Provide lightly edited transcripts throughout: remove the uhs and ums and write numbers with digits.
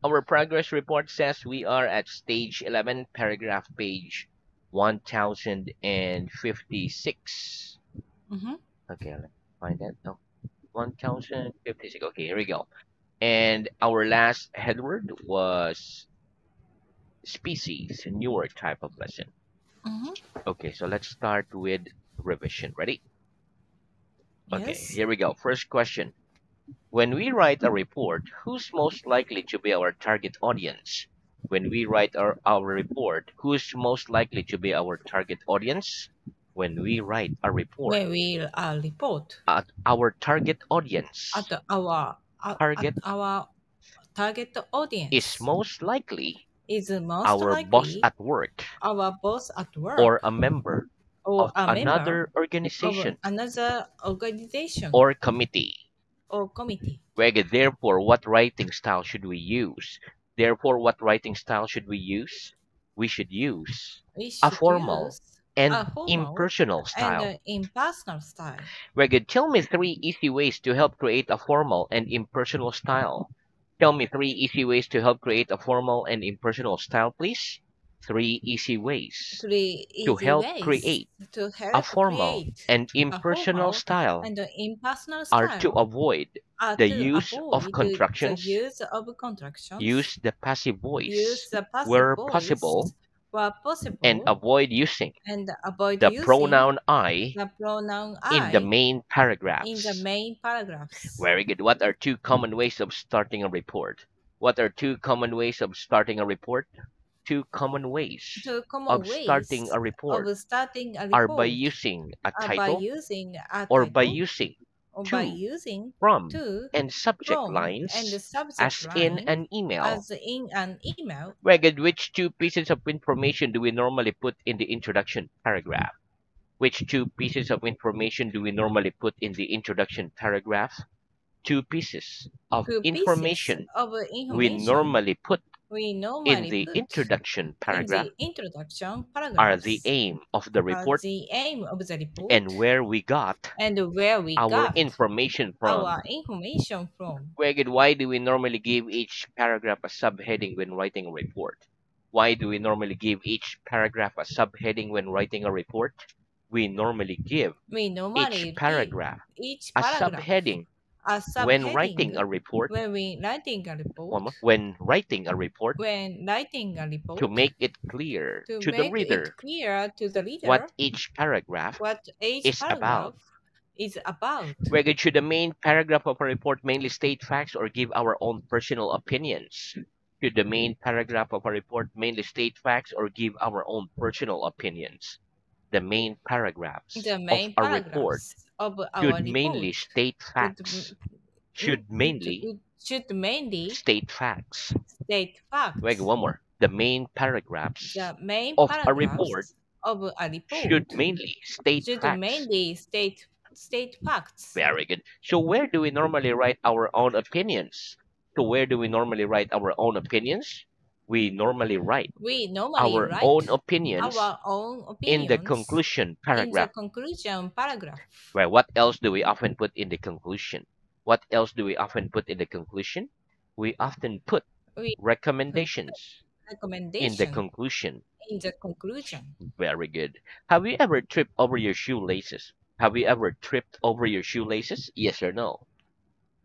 Our progress report says we are at stage 11, paragraph page 1056. Mm-hmm. Okay, let's find that. Oh, 1056. Okay, here we go. And our last headword was species, a newer type of lesson. Mm-hmm. Okay, so let's start with revision. Ready? Okay, Yes. here we go. First question. When we write a report, who's most likely to be our target audience? When we write our report, who's most likely to be our target audience? When we write a report, When we report our target audience, at target our target is audience most likely is most our boss likely at work our boss at or work a member or of a member another of organization another organization or committee. or committee. Therefore, what writing style should we use? Therefore, what writing style should we use? We should use We a should formal use and a formal impersonal and style. impersonal style. Tell me three easy ways to help create a formal and impersonal style. Tell me three easy ways to help create a formal and impersonal style, please. Three easy ways Three to easy help ways create to a help formal create and a impersonal formal style and impersonal are to style avoid are the to use of avoid the contractions, use of contractions, use the passive use voice the passive where possible, voice where and possible, avoid using and avoid the using pronoun I the pronoun in the I main in the paragraphs. main paragraphs. Very good. What are two common ways of starting a report? What are two common ways of starting a report? Two common ways Two common of starting ways a report of starting a are by report using a are by title using a or by title using or by to, using from, to, and subject from, and the lines subject as in line an email. as in an email. Very good. Which two pieces of information do we normally put in the introduction paragraph? Which two pieces of information do we normally put in the introduction paragraph? Two pieces of Two pieces information of we information normally put we in normally the put introduction in paragraph the introduction are the paragraphs aim of the are report the aim of the report and where we got and where we our got information from. our information from. Very good. Why do we normally give each paragraph a subheading when writing a report? Why do we normally give each paragraph a subheading when writing a report? We normally give We each normally give paragraph each a paragraph subheading a when writing subheading a report. when we writing a One report more. When writing a report when writing a to report make it clear to to the make reader it clear to the what reader each paragraph what each is about. paragraph is about. Where should the main paragraph of a report mainly state facts or give our own personal opinions? Should the main paragraph of a report mainly state facts or give our own personal opinions? The main paragraphs The of main a report paragraphs of should our mainly report state should, facts. Should mainly should mainly state facts. state Wait, facts. one more. The main paragraphs The main of a report paragraphs of a should report mainly state should facts. mainly state facts. Very good. So where do we normally write our own opinions? So where do we normally write our own opinions? We normally write We normally our own write opinions our own in the opinions conclusion in the paragraph. conclusion paragraph. Well, what else do we often put in the conclusion? What else do we often put in the conclusion? We often put We put recommendations in the recommendation conclusion. in the conclusion. Very good. Have you ever tripped over your shoelaces? Have you ever tripped over your shoelaces? Yes or no?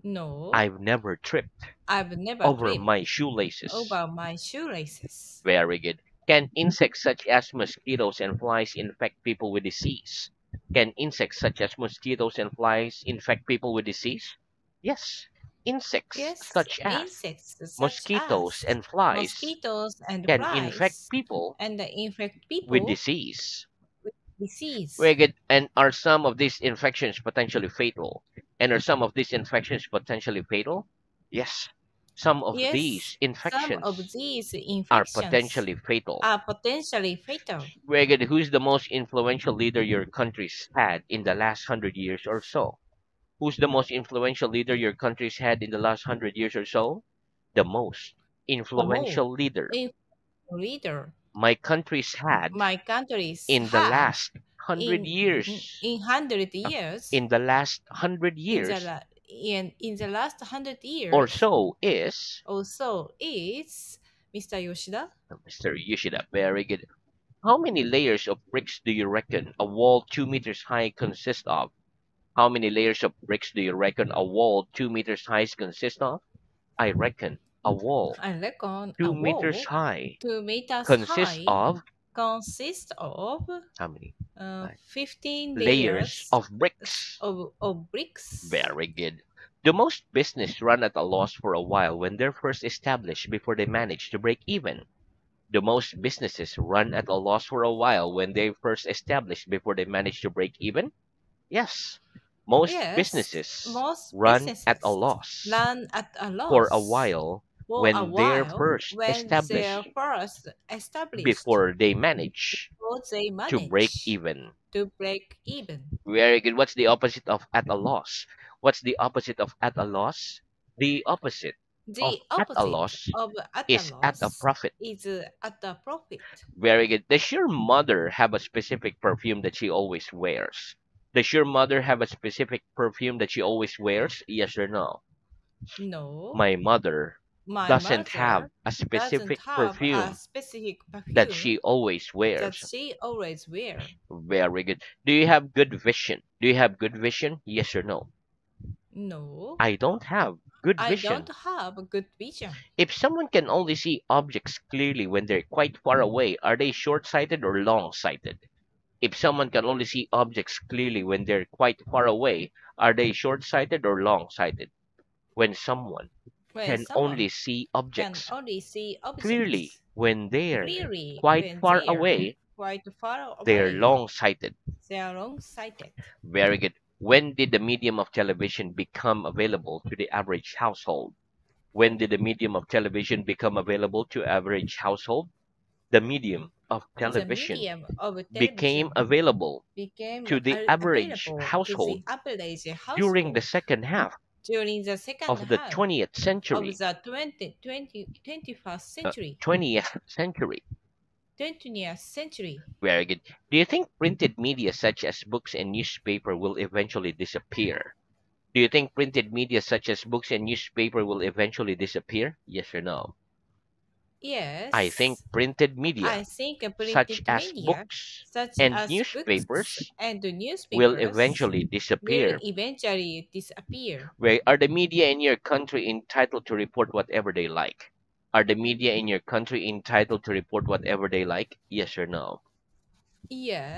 No, I've never tripped I've never over tripped my shoelaces. over my shoelaces. Very good. Can insects such as mosquitoes and flies infect people with disease? Can insects such as mosquitoes and flies infect people with disease? Yes. Insects Yes, such as insects such mosquitoes as and flies mosquitoes and can infect flies people and infect with people disease. with disease. Very good. And are some of these infections potentially fatal? And are some of these infections potentially fatal? Yes. Some of Yes, these some of infections these are infections potentially fatal. are potentially fatal. Very good. Who's the most influential leader your country's had in the last 100 years or so? Who's the most influential leader your country's had in the last 100 years or so? The most The more influential leader influential leader my country's had my countries in the had last hundred in years. 100 years In the last hundred in the years. in the last 100 or years so is also is Mr. Yoshida. Mr. Yoshida. Very good. How many layers of bricks do you reckon a wall 2 meters high consists of? How many layers of bricks do you reckon a wall 2 meters high consists of? I reckon a wall I reckon a 2 meters wall high 2 meters consists high of consists of how many? Uh, 15 layers layers of bricks. of bricks. Very good. Do most business run at a loss for a while when they're first established before they manage to break even? Do most businesses run at a loss for a while when they first established before they manage to break even? Yes. Most Yes, businesses most run at a businesses loss run at a for a loss while for a when they're while first when they're established first established before they manage before they to break manage even. to break even. Very good. What's the opposite of at a loss? What's the opposite of at a loss? The opposite of The at a opposite loss of at a is at a loss profit. is at a profit. Very good. Does your mother have a specific perfume that she always wears? Does your mother have a specific perfume that she always wears? Yes or no? No, My mother my doesn't have mother a doesn't specific have a perfume specific that perfume she always that wears. she always wear. Very good. Do you have good vision? Do you have good vision? Yes or no? No, I don't have good I don't vision. have a good vision. If someone can only see objects clearly when they're quite far away, are they short-sighted or long-sighted? If someone can only see objects clearly when they're quite far away, are they short-sighted or long-sighted? When someone When can someone only see can objects only see clearly objects when they're clearly quite when far they are away, quite far they're away, long-sighted. they are long-sighted. Very good. When did the medium of television become available to the average household? When did the medium of television become available to average household? The medium of The television medium of became television available became to the average available to the household average during the household second half during the second of the half 20th of century. the 21st century. 20th century. 20th century. Very good. Do you think printed media such as books and newspaper will eventually disappear? Do you think printed media such as books and newspaper will eventually disappear? Yes or no? I think Yes, printed I media think such printed as media, books such and as books newspapers and will newspapers, eventually will disappear. eventually disappear. Where are the media in your country entitled to report whatever they like? Are the media in your country entitled to report whatever they like? Yes or no?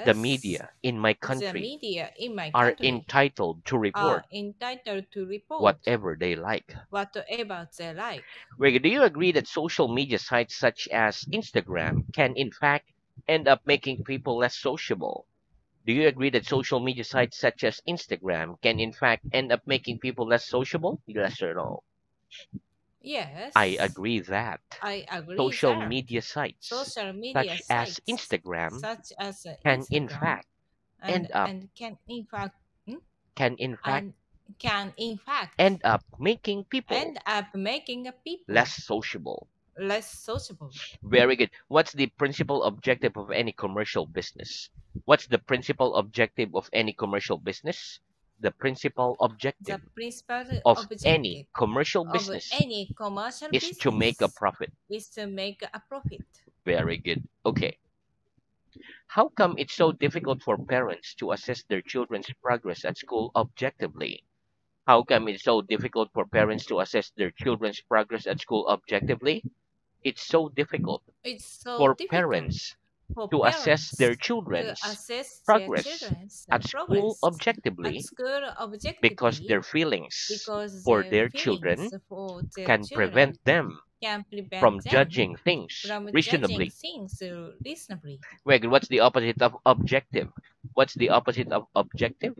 The Yes, media in my the country media in my are country entitled to are report entitled to report whatever they like. whatever they like. Wait, do you agree that social media sites such as Instagram can in fact end up making people less sociable? Do you agree that social media sites such as Instagram can in fact end up making people less sociable? Yes or no? I Yes, agree that I agree social that media sites social media such as sites Instagram such as can in Instagram fact end up and can in fact and can in fact end up making people end up making a people less sociable. less sociable. Very good. What's the principal objective of any commercial business? What's the principal objective of any commercial business? The principal objective The principal of any objective commercial of business any commercial is to make a business profit. is to make a profit. Very good. Okay. How come it's so difficult for parents to assess their children's progress at school objectively? How come it's so difficult for parents to assess their children's progress at school objectively? It's so difficult It's so for difficult parents for to assess their parents to children's assess their progress children's at school progress at objectively school because objectively their feelings because for their their feelings children for their can children prevent them can prevent from them judging things from judging reasonably. things reasonably. Wait, what's the opposite of objective? What's the opposite of objective?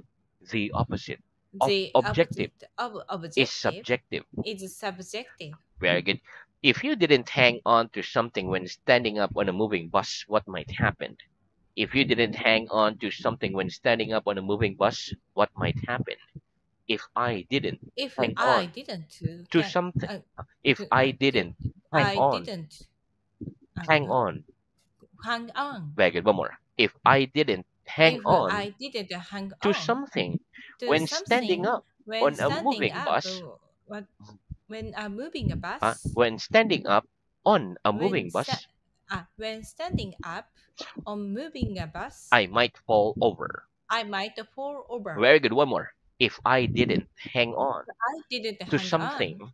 The opposite of The objective opposite of is objective subjective. is subjective. Very good. If you didn't hang on to something when standing up on a moving bus, what might happen? If you didn't hang on to something when standing up on a moving bus, what might happen? If I didn't If hang I on didn't to can something, if I didn't hang I on, didn't hang on, hang on. very good, one more. If I didn't hang If on I didn't hang to on something to when standing something up, When On a standing moving up, bus, what? When moving a bus, when standing up on a when moving sta- bus, when standing up on moving a bus, I might fall over. I might fall over. Very good. One more. If I didn't hang on I didn't to hang on something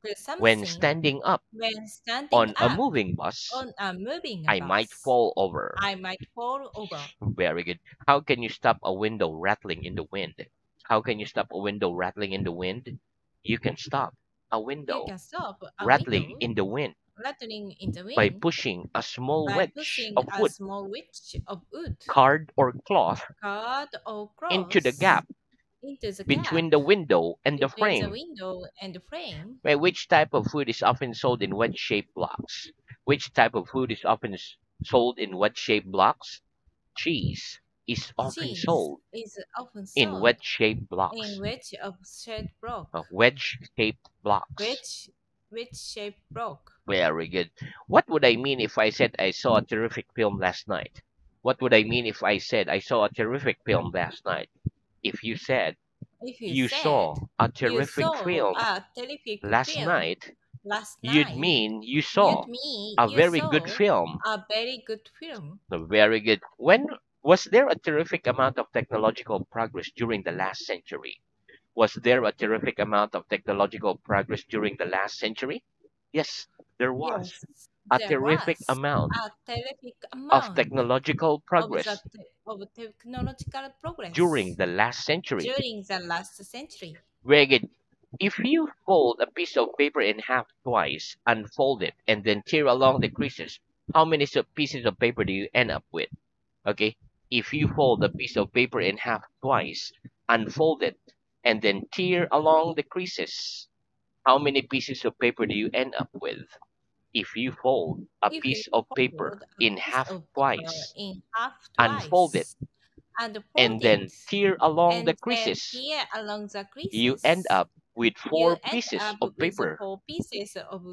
to when something standing up when standing on a up moving bus, on a moving I might bus. fall over. I might fall over. Very good. How can you stop a window rattling in the wind? How can you stop a window rattling in the wind? You can stop a You window can stop a rattling window in the wind rattling in the by wind pushing a small by wedge pushing of a wood, small wedge of wood, card, or cloth cord, or into the cross gap into the gap between the window and the between the frame. window and the frame. Right, which type of food is often sold in wedge-shaped blocks? Which type of food is often sold in wedge-shaped blocks? Cheese is often Cheese sold is often in sold wedge-shaped in blocks. wedge of shaped block. Wedge-shaped blocks. Wedge wedge shaped block. Very good. What would I mean if I said I saw a terrific film last night? What would I mean if I said I saw a terrific film last night? If you said If you you said saw a you terrific saw film a terrific last film night, last you'd night, mean you saw you'd mean a you very good saw film. a very good film. Very good. When was there a terrific amount of technological progress during the last century? Was there a terrific amount of technological progress during the last century? Yes, there was Yes, a there terrific was amount a terrific of amount technological of progress of technological during progress the last century. during the last century. Very good. If you fold a piece of paper in half twice, unfold it, and then tear along the creases, how many pieces of paper do you end up with? Okay? If you fold a piece of paper in half twice, unfold it, and then tear along the creases, how many pieces of paper do you end up with? If you fold a If you piece of fold paper a in piece half of paper twice, in half unfold it, twice and fold and it then tear along the and then creases, tear along the you end creases, up with you four end pieces up of with paper. 4 pieces of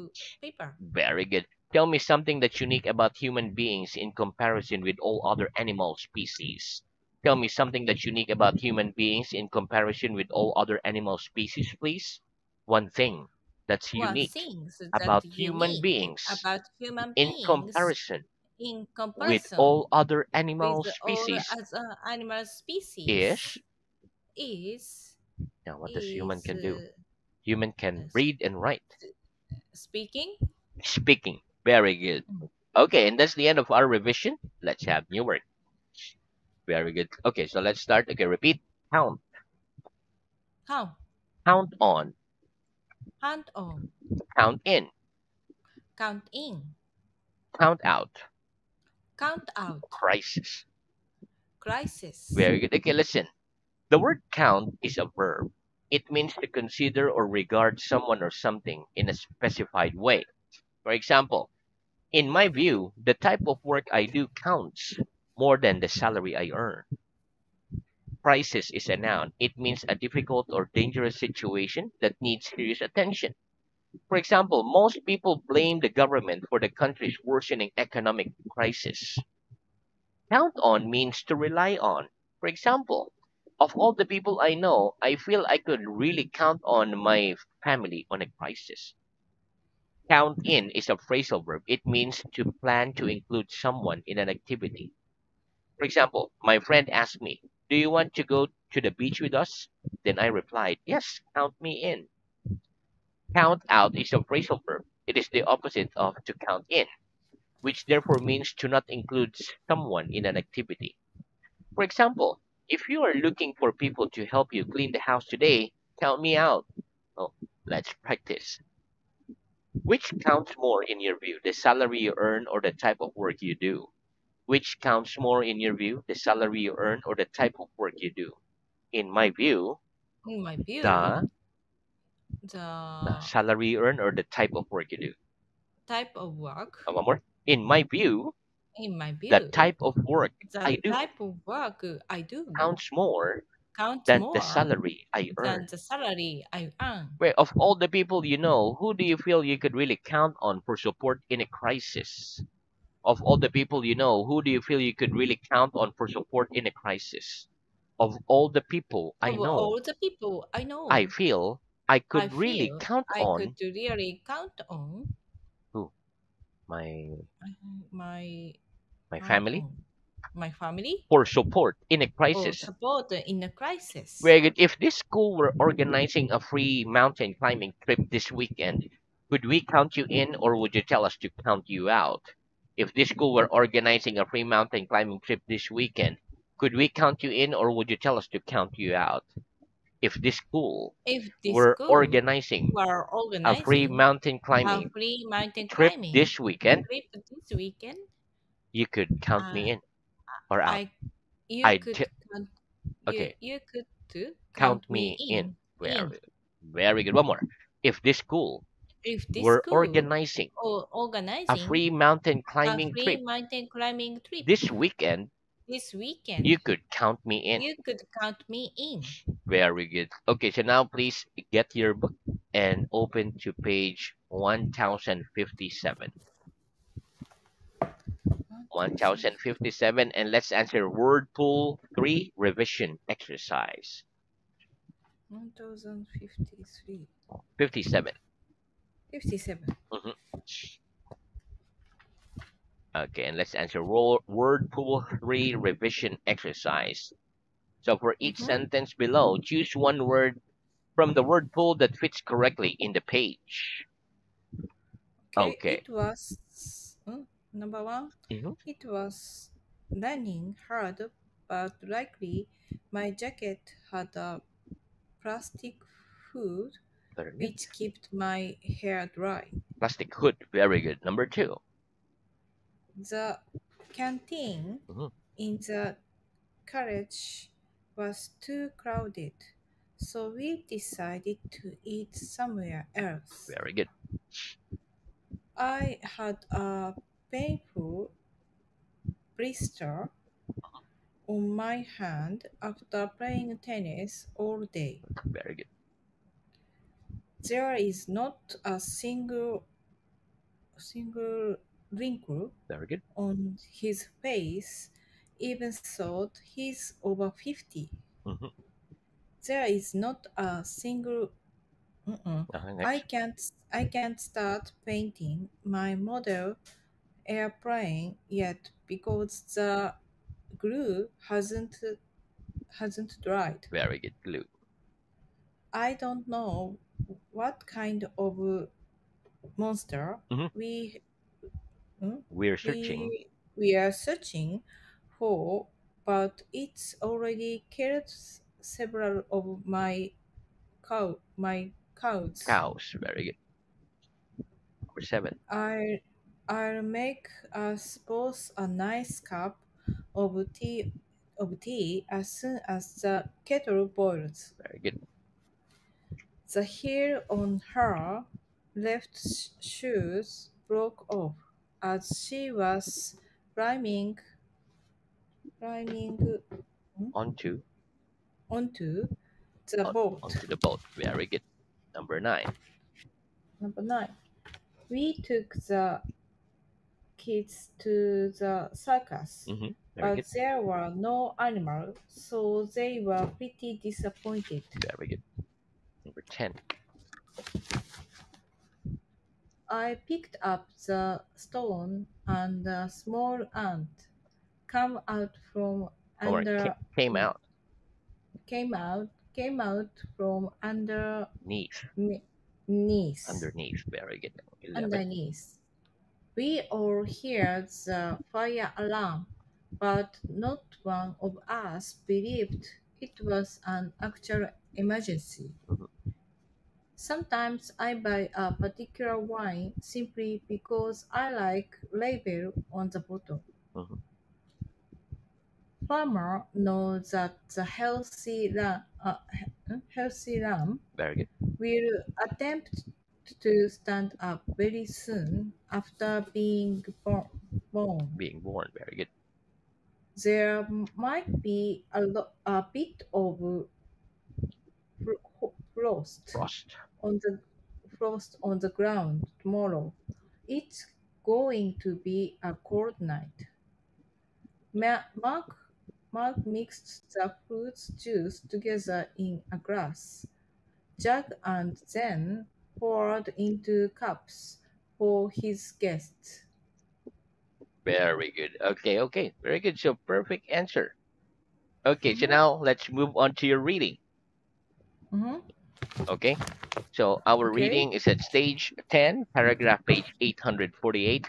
paper. Very good. Tell me something that's unique about human beings in comparison with all other animal species. Tell me something that's unique about human beings in comparison with all other animal species, please. One thing that's One unique thing that about human unique beings about human in beings comparison in with all comparison other with animal all species other animal is, species is now what does human is can do? Human can uh, read and write. speaking. Speaking. Very good. Okay, and that's the end of our revision. Let's have new work. Very good. Okay, so let's start. Okay, repeat. Count. Count. Count on. Count on. Count in. Count in. Count out. Count out. Crisis. Crisis. Very good. Okay, listen. The word count is a verb. It means to consider or regard someone or something in a specified way. For example, in my view, the type of work I do counts more than the salary I earn. Crisis is a noun. It means a difficult or dangerous situation that needs serious attention. For example, most people blame the government for the country's worsening economic crisis. Count on means to rely on. For example, of all the people I know, I feel I could really count on my family on a crisis. Count in is a phrasal verb. It means to plan to include someone in an activity. For example, my friend asked me, "Do you want to go to the beach with us?" Then I replied, "Yes, count me in." Count out is a phrasal verb. It is the opposite of to count in, which therefore means to not include someone in an activity. For example, if you are looking for people to help you clean the house today, count me out. Oh, let's practice. Which counts more in your view, the salary you earn or the type of work you do? Which counts more in your view, the salary you earn or the type of work you do? In my view, In my view, the the salary you earn or the type of work you do. type of work. One more. In my view, In my the view, type of work the I do type of work I do counts more counts than the more salary I than earn. the salary I earn. Where of all the people you know, who do you feel you could really count on for support in a crisis? Of all the people you know, who do you feel you could really count on for support in a crisis? Of all the people I Of know, all the people I I know, feel I I could really feel count I could on really count on who? My my my count family on my family for support in a or crisis. support in a crisis. Very good. If this school were organizing a free mountain climbing trip this weekend, could we count you in or would you tell us to count you out? If this school were organizing a free mountain climbing trip this weekend, could we count you in or would you tell us to count you out? If this school If this were school organizing were a free organizing mountain a climbing free mountain trip climbing this weekend, trip this weekend, you could count uh, me in or out. I you I'd could t- count okay, you could to count count me me in. in. Very, very good. One more. If this school If this were school organizing or a organizing free mountain a climbing free trip mountain climbing trip this weekend, this you weekend, could count me in. you could count me in. Very good. Okay, so now please get your book and open to page 1057. 1000 1057, and let's answer word pool 3 revision exercise. 1053 57. 57. Mhm. Okay, and let's answer word pool 3 revision exercise. So for each Mm-hmm. sentence below, choose one word from the word pool that fits correctly in the page. Okay, Okay. number one. Mhm. It was raining hard, but luckily my jacket had a plastic hood Very good. which kept my hair dry. Plastic hood. Very good. Number two. The canteen Mhm. in the college was too crowded, so we decided to eat somewhere else. Very good. I had a painful blister on my hand after playing tennis all day. Very good. There is not a single wrinkle Very good. on his face, even though he's over 50. Mhm. There is not a single. I Next. can't. I can't start painting my model airplane yet because the glue hasn't dried. Very good. Glue. I don't know what kind of monster Mhm. we mm, We're searching. we are searching for, but it's already killed several of my cows. Cows. Very good. Number seven. I I'll make us both a nice cup of tea as soon as the kettle boils. Very good. The heel on her left shoes broke off as she was climbing climbing hmm, Onto onto the boat. onto the boat. Very good. Number nine. Number 9. We took the kids to the circus, Very but good. there were no animals, so they were pretty disappointed. Very good. Number 10. I picked up the stone and a small ant come out from Or under came out. came out from Knees. me- knees Underneath. Very good. 11. underneath. We all heard the fire alarm, but not one of us believed it was an actual emergency. Mhm. Sometimes I buy a particular wine simply because I like label on the bottle. Mhm. Farmer knows that the healthy lamb Very good. will attempt to stand up very soon after being born. Being born. Very good. There might be a bit of frost Frost. on the ground tomorrow. It's going to be a cold night. Mark Mark mixed the fruit juice together in a glass jug and then poured into cups for his guests. Very good. Okay, okay. Very good. So perfect answer. Okay, so Mhm. now let's move on to your reading. Mhm. Okay. So our Okay. reading is at stage 10, paragraph page 848.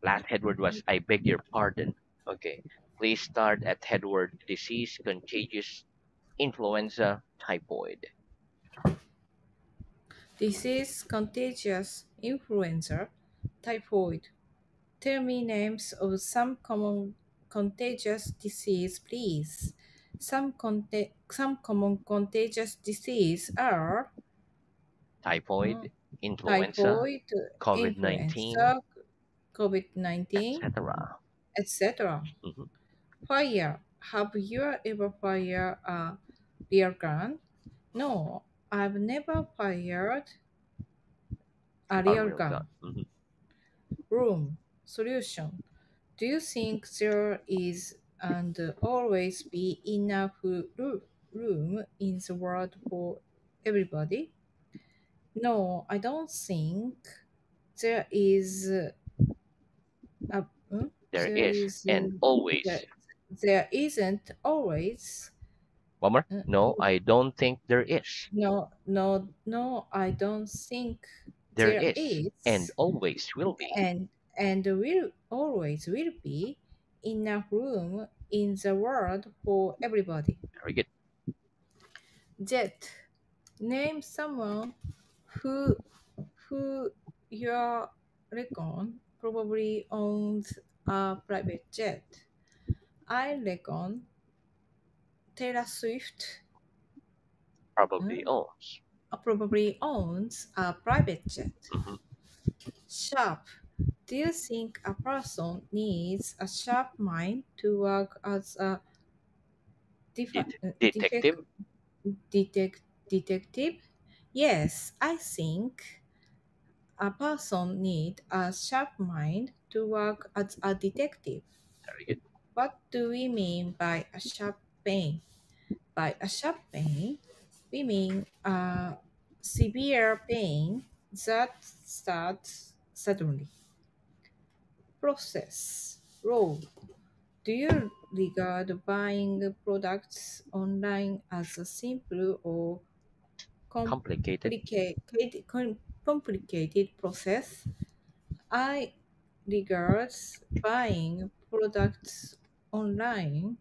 Last headword was I beg your pardon. Okay. Please start at headword disease, contagious, influenza, typhoid. This is contagious influenza, typhoid. Tell me names of some common contagious disease, please. Some common contagious disease are uh, Typhoid, influenza, typhoid, COVID-19, influenza, COVID-19, etc. etc. Mhm. Fire. Have you ever fired a beer gun? No, I've never fired a A real real gun. gun. Mhm. Room. Solution. Do you think there is and always be enough room in the world for everybody? No, I don't think there is. A, There there is is. and always. There, there isn't always. One more. Uh, No, I don't think there is. no, no, no. I don't think There there is and is, always will be. and will always will be enough room in the world for everybody. Very good. Jet. Name someone who who your reckon probably owns a private jet. I reckon Taylor Swift Probably uh, owns. probably owns a private jet. Mhm. Sharp. Do you think a person needs a sharp mind to work as a defa- uh, defect, Detective. detective? Yes, I think a person needs a sharp mind to work as a detective. Very good. What do we mean by a sharp pain? By a sharp pain, we mean a severe pain that starts suddenly. Process. Role. Do you regard buying products online as a simple or Complicated complicated process? I regard buying products online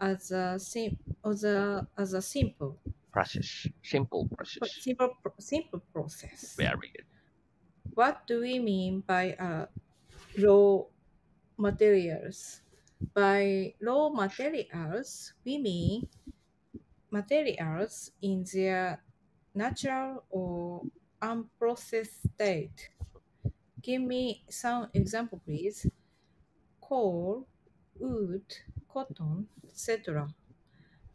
as a process. Simple process. simple process. Very good. What do we mean by raw materials? By raw materials, we mean materials in their natural or unprocessed state. Give me some example, please. Coal, wood, cotton, etc.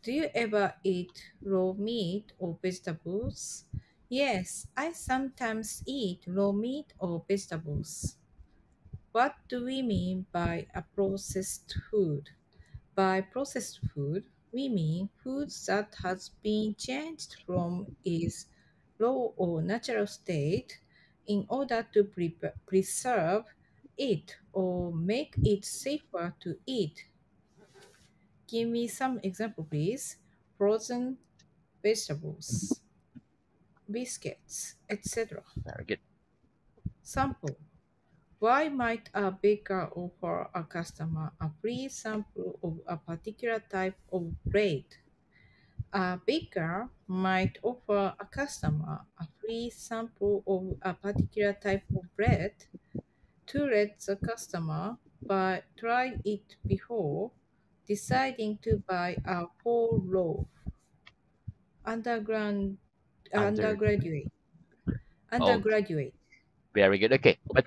Do you ever eat raw meat or vegetables? Yes, I sometimes eat raw meat or vegetables. What do we mean by a processed food? By processed food, we mean food that has been changed from its raw or natural state in order to preserve it or make it safer to eat. Give me some example, please. Frozen vegetables, biscuits, etc. Very good. Sample. Why might a baker offer a customer a free sample of a particular type of bread? A baker might offer a customer a free sample of a particular type of bread to let the customer try it before deciding to buy a whole loaf. Underground, Under. undergraduate, Okay. undergraduate. Very good. Okay. But